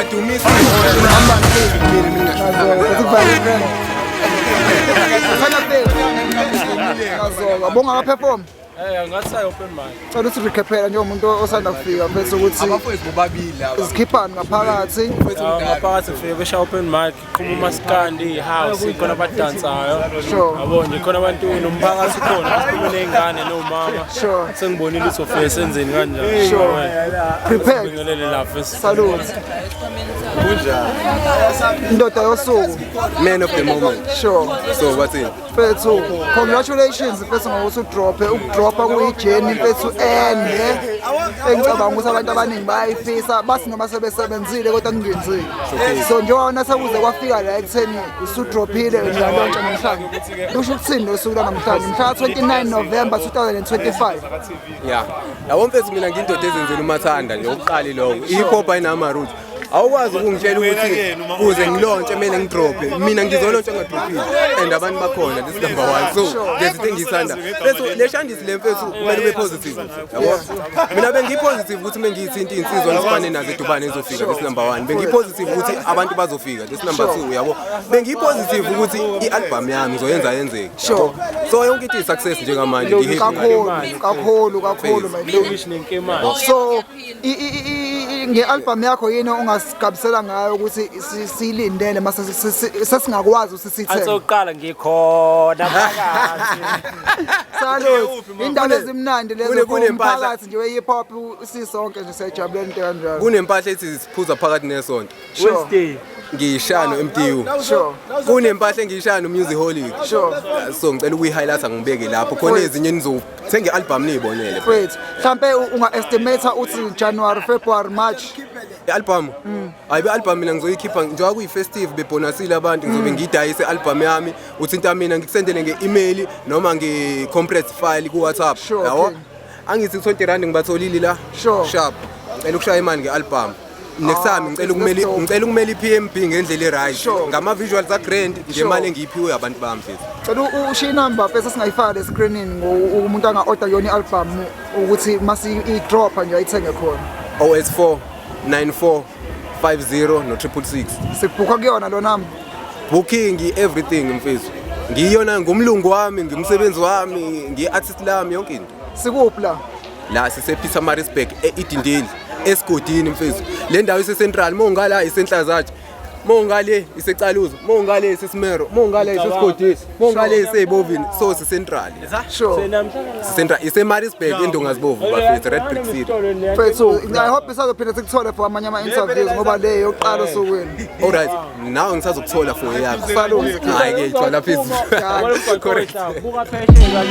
ngiyadumisa Bonga ama-perform ngathi open mic. cela ukuthi recapela njengomuntu osanda kufika bese ukuthi abafowethu bobabili laba izikhiphani ngaphakathi Ngaphakathi ufike besha open mic, qhuma umaskandi, ihouse, khona abadansayo. Sure. Yabo nje khona abantu nomphakathi khona, sikhuluma nezingane nomama. Sure. Sengibonile ukuthi ufike senzeni kanjani. Sure. Prepared. Ngibingelele lapha. Salute indoda yosuku man of the moment sure so what's it Mfethu congratulations mfethu ngokuthi ukudropa kuyijeni mfethu ende engicabanga ukuthi abantu abaningi bayayifisa bathi noma sebesebenzile kodwa kungenzeki so njengoba sekuze kwafika la ekutheni usudrophile njalonke namhlanje kusho ukuthini losuku namhlanje mhla 29 November 2025 yeah yabo mfethu mina ngindoda ezenzela umathanda nje oqali lo hip hop ayinama roots awukwazi ukungitshela ukuthi kuze ngilontshe kumele ngidrope mina ngizolontsha ngadrophile and abantu bakhona this number 1 so ngezinto engiyithanda bese leshandisi le mfethu kumele ube positive yabo mina bengipositive ukuthi mengiyithinta insizwa lesifane nazo edubane ezofika this number 1 bengipositive ukuthi abantu bazofika this number 2 yabo bengipositive ukuthi ialbum yami ngizoyenza yenzeke so yonke into success njengamanje kakhulu Lokish nenkemane. so nge-album yakho yini ungasigabisela ngayo ukuthi silindele mase sesingakwazi ukuthi sithenge Asoqala ngikhona phakathi. Salute indaba ezimnandi lezo kumphakathi nje we-hip hop sisonke nje siyajabulela into kanjalo kunempahla ethi siphuza phakathi nesonto Wednesday. ngiyishano MTU sure kunempahla engiyishano music holic sure so ngicela ukuyi-highlighta ngibeke lapho khona ezinye nizothenga i-album niyibonele wait mhlambe unga-estimate uthi January February March i-album hayi be-album mina ngizoyikhipha njengoba kuyi-festive bebonasile abantu ngizobe ngiyidayise i-album yami uthinta mina ngikusendele nge-email noma nge-compressed file ku-WhatsApp yabo angithi 20 rand ngibatholile la sharp ngicela ukushaya imali nge-album next time ngicela ukumela i-PMB ngendlela e-right ngama-visuals a-grand ngemali engiyiphiwe abantu bami mfethu cela ushiye inamba bese singayifaka le-screenini umuntu anga-order yona i-album ukuthi masi-idropha nje ayithenge khona 084 94 50 no 666 sikubhukha kuyona lo namba booking everything mfethu ngiyona ngumlungu wami ngimsebenzi wami ngiyi-artist lami yonke into sikuphi la sise-Pietermaritzburg e-Idindeli esigodini mfethu le ndawo ise-Central mongala isenhlazatshe mongale isecaluzo mongale isesimero mongale isesigodini mongale iseyibovini so sise-Central sise-Central ise-Maritzburg endongazibovu bafethu Red Brick City mfethu I hope isazophinda sikuthole for amanye ama-interviews ngoba le yokuqala osukwini alright nawe ngisazokuthola for yakho Salute. hayi ke itshwala phezulu Correct. Buka phesheya